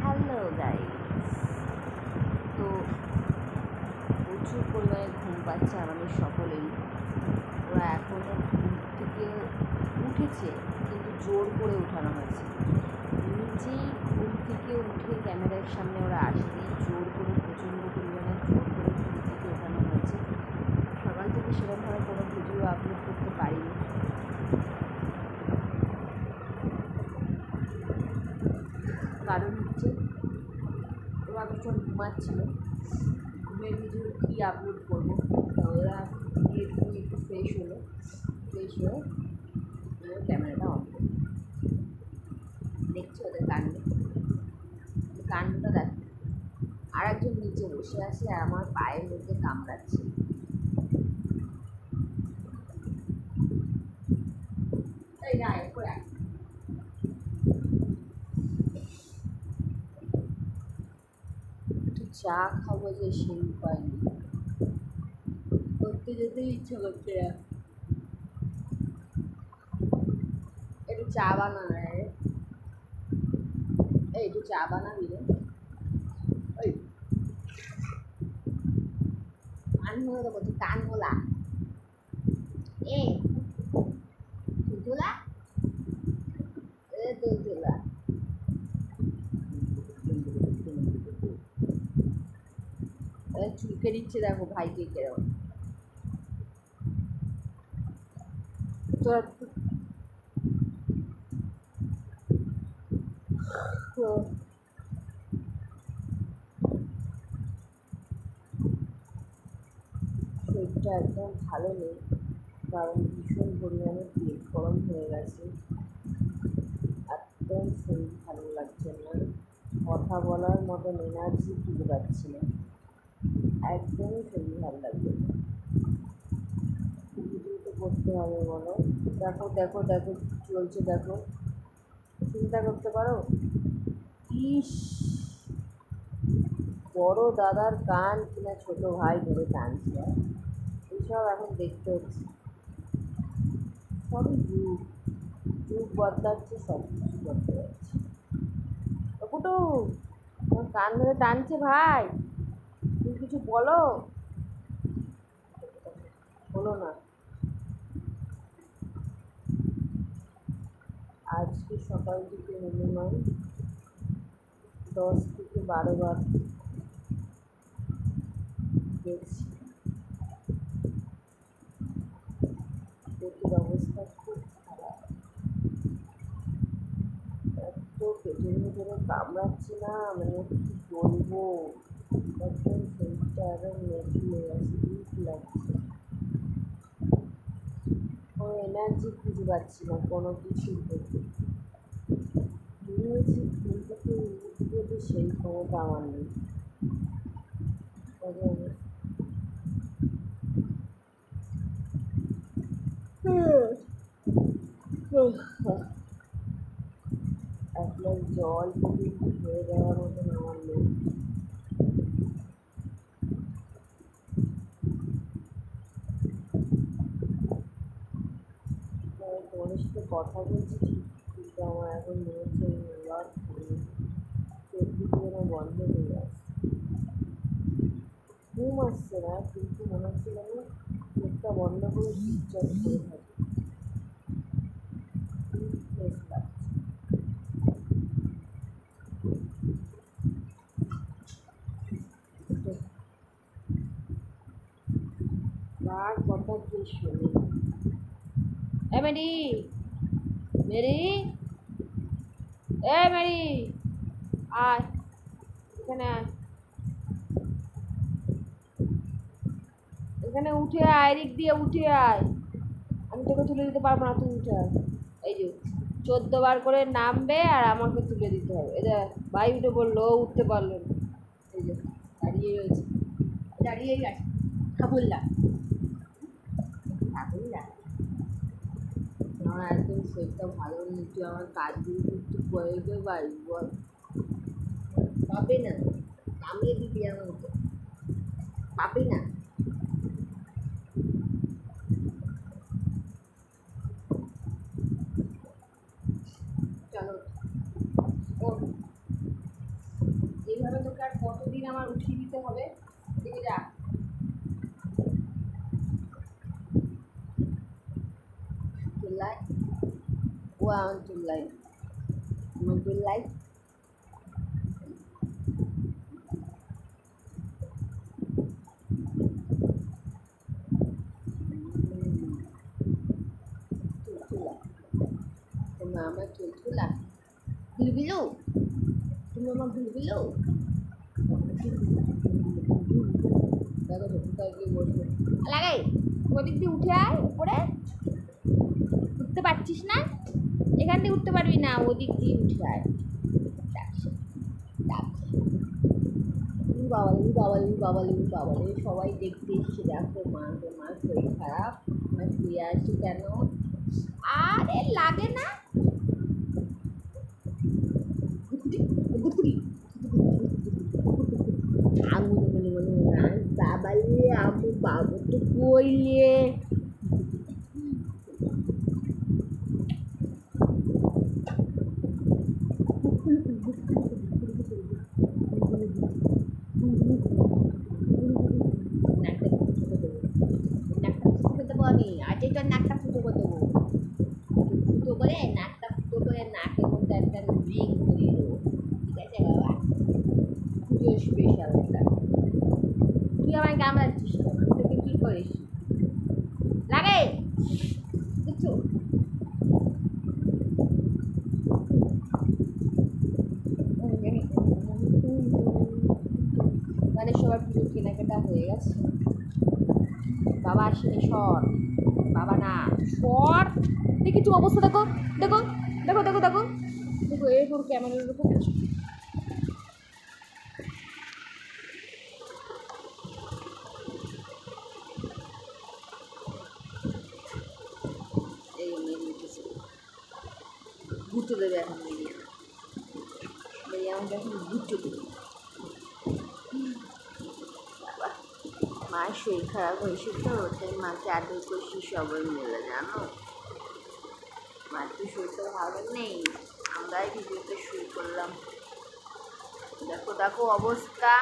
Hello guys, তো প্রচুর পরিমাণে ঘুম পাচ্ছে আমাদের সকলেই। ওরা এখনও ঘুম থেকে উঠেছে, কিন্তু জোর করে উঠানো হয়েছে। নিজেই ঘুম থেকে উঠে ক্যামেরার সামনে ওরা আসেনি, জোর করে প্রচণ্ড পরিমাণে জোর করে ঘুম থেকে ওঠানো হয়েছে। সকাল থেকে সেরকমভাবে কোনো ভিডিও আপলোড করতে পারিনি। কারণ হচ্ছে ওরা ভীষণ ঘুমাচ্ছিল, ঘুমের ভিডিও কী আপলোড করবো। ওরা একটু ফ্রেশ হলো, ফ্রেশ হয়ে ক্যামেরাটা অন করলো। দেখছি ওদের কাণ্ডটা দেখো। আর একজন নিচে বসে আছে আর আমার পায়ের মধ্যে কামড়াচ্ছে। একটু চা খাবো যে সেই উপায় নেই, করতে যেতেই ইচ্ছে করছে না। একটু চা বানা রে, এই একটু চা বানাবি রে। ওই কান হয়ে দেবো, তুই কান গোলা। এ তুলতুলা, এ তুলতুলা, চুলকে দিচ্ছে দেখো ভাইকে কেরম। তোরা তো শরীরটা একদম ভালো নেই, কারণ ভীষণ পরিমাণে পেট গরম হয়ে গেছে। একদম শরীর ভালো লাগছে না, কথা বলার মতন এনার্জি খুঁজে পাচ্ছি না, একদমই শরীর ভালো লাগছে না। ভিডিও তো করতে হবে বলো। দেখো দেখো দেখো চলছে, দেখো চিন্তা করতে পারো। ইস, বড় দাদার কান কিনা ছোট ভাই ধরে টানছে, এইসব এখন দেখতে হচ্ছে। সবই যুগ বদলাচ্ছে, সব কিছু করতে যাচ্ছে। কুটু, তোমার কান ধরে টানছে ভাই, তুমি কিছু বলো। বলো না। আজকে সকাল থেকে মিনিমাম 10 থেকে 12 বার দেখছি। পেটের অবস্থা খুব খারাপ, এত পেটের ভিতরে কামড়াচ্ছে না, মানে কি বলবো, একদম শরীরটা একদম নেকি হয়ে গেছে, উইক লাগছে। কোনো এনার্জি খুঁজে পাচ্ছি না কোনো কিছুর প্রতি। ঘুমিয়েছি, ঘুম থেকে উঠবো তো সেই ক্ষমতা আমার নেই। এক গ্লাস জল পর্যন্ত হয়ে যাওয়ার মতন আমার নেই। তোমাদের সাথে কথা বলছি ঠিক, কিন্তু আমার এখন মনে হচ্ছে এবার চোখ দুটো যেন বন্ধ হয়ে যাচ্ছে। ঘুম আসছে না, কিন্তু মনে হচ্ছে যেন চোখটা বন্ধ করে চুপচাপ করে থাকে। ফ্রেশ লাগছে। কার কথা কে শোনে। এ মেরি, মেরি, এ মেরি, আয় এখানে, আয় এখানে, উঠে আয়, এদিক দিয়ে উঠে আয়। আমি তোকে তুলে দিতে পারবো না, তুই উঠে আয়। এই যে 14 বার করে নামবে আর আমাকে তুলে দিতে হবে। এই যে ভাই উঠে বললো, উঠতে পারলো না, এই যে দাঁড়িয়েই রয়েছে, দাঁড়িয়েই আছে। খাবুল্লা খাবুল্লা আমার একদম শরীরটা ভালো নেই, তুই আমার কাজগুলো একটু করে দিতে পারিস বল? পাবে না, কামিয়ে দিবি আমাকে, পাবে না। চলো ও, এইভাবে তোকে আর কতদিন আমার উঠিয়ে দিতে হবে? দেখে যা। চুল্লাই ও আমার চুল্লাই, আমার চুল্লাই চুলচুলা, তোমার আমার চুলচুলা ভিলভিলো, তুমি আমার ভিলভিলো। দেখো তো কোথায় গিয়ে বসবে লাগাই, ওদিক দিয়ে উঠে আয় উপরে, উঠতে পারছিস না, এখান দিয়ে উঠতে পারবি না, ওদিক দিয়ে উঠে আয়। ডাকছে ডাকছে, বাবালি সবাই দেখতে এসছে, দেখো মাকে, মার শরীর খারাপ, মা শুয়ে আসি কেন? আরে লাগে না, বাবালি আমু বাবু তো কইলে নাকটা ফুটো দেবো আমি, আজকে তোর নাকটা ফুটো করে দেবো, ফুটো করে নাকটা ফুটো করে নাকের মধ্যে একটা রিং করিয়ে দেবো, ঠিক আছে বাবা? পুজো স্পেশাল এটা। তুই আমায় কামড়াচ্ছিস কেন? আমি তোকে কী করিস? লাগে কিছু মানে সবার পুজোর কেনাকাটা হয়ে গেছে, বাবা আসেনি, সর বাবা না, সর। দেখি তুই অবস্থা, দেখো দেখো দেখো দেখো দেখো দেখো, এরকম ক্যামেরার উপর এই মেয়ে উঠেছে, গুঁটো দেবে এখন মেরিয়া, মেরিয়া আমাকে এখন গুঁটো দেবে। মায়ের শরীর খারাপ হয়েছে তো, তাই মাকে আদর করছি সবাই মিলে, জানো? মার তো শরীরটা ভালো নেই, আমরাই ভিডিওতে শুরু করলাম। দেখো দেখো অবস্থা,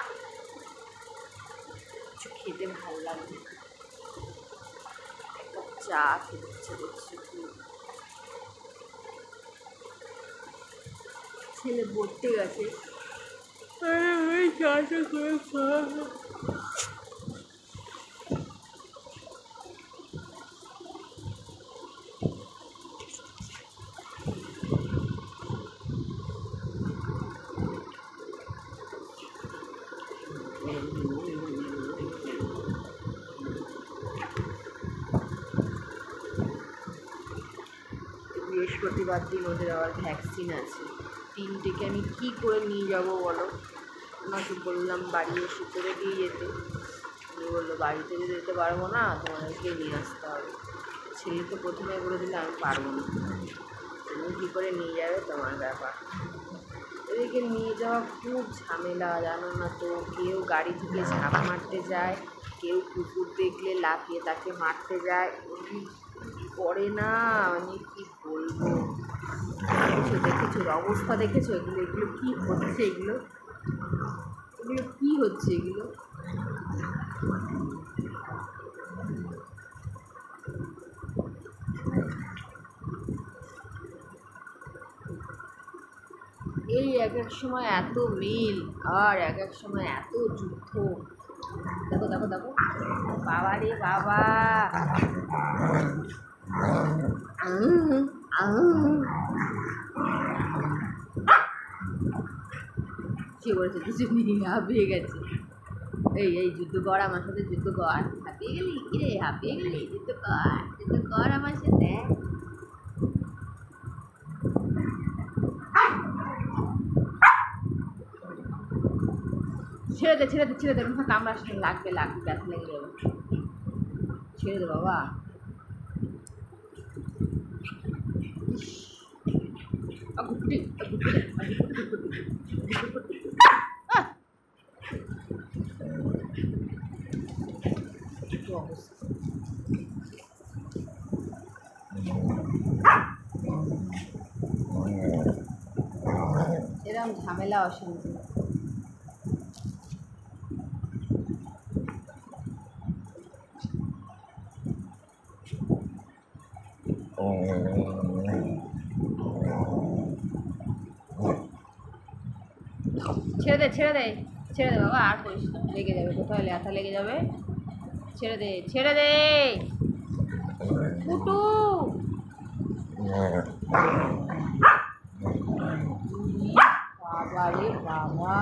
কিছু খেতে ভালো লাগবে, একটা চা খেতে ইচ্ছে করছে, ছেলে পড়তে গেছে, চাটা করে খাওয়া। বৃহস্পতিবার দিন ওদের আবার ভ্যাকসিন আছে, 3টেকে আমি কী করে নিয়ে যাবো বলো? ওনাকে বললাম বাড়ি এসে করে দিয়ে যেতে, উনি বললো বাড়িতে যেতে পারবো না, তোমাদেরকে নিয়ে আসতে হবে। ছেলে তো প্রথমে বলে দিলে আমি পারবো না, তুমি কী করে নিয়ে যাবে তোমার ব্যাপার। এদিকে নিয়ে যাওয়া খুব ঝামেলা, জানো না তো, কেউ গাড়ি থেকে ঝাঁপ মারতে যায়, কেউ কুকুর দেখলে লাফিয়ে তাকে মারতে যায়, করে না, মানে কী বলবো। দেখেছো অবস্থা, দেখেছো এগুলো, এগুলো কী হচ্ছে, এগুলো এগুলো কী হচ্ছে এগুলো? এই এক এক সময় এত মিল, আর এক এক সময় এত যুদ্ধ। দেখো দেখো দেখো, বাবা রে বাবা, কি করেছে কিছু নিয়ে হাঁপিয়ে গেছে। এই যুদ্ধ কর আমার সাথে, যুদ্ধ কর, হাঁপিয়ে গেলি কিরে, হাঁপিয়ে গেলি, যুদ্ধ কর আমার সাথে। ছেড়ে দে ছেড়ে দে ছেড়ে দে কামড়ার সাথে লাগবে ব্যথা লেগে যাবে ছেড়ে দে বাবা এরকম ঝামেলা অসুবিধা ছেড়ে দে বাবা আর করিস না লেগে যাবে কোথাও ব্যথা লেগে যাবে ছেড়ে দে ফুটু বাবা রে বাবা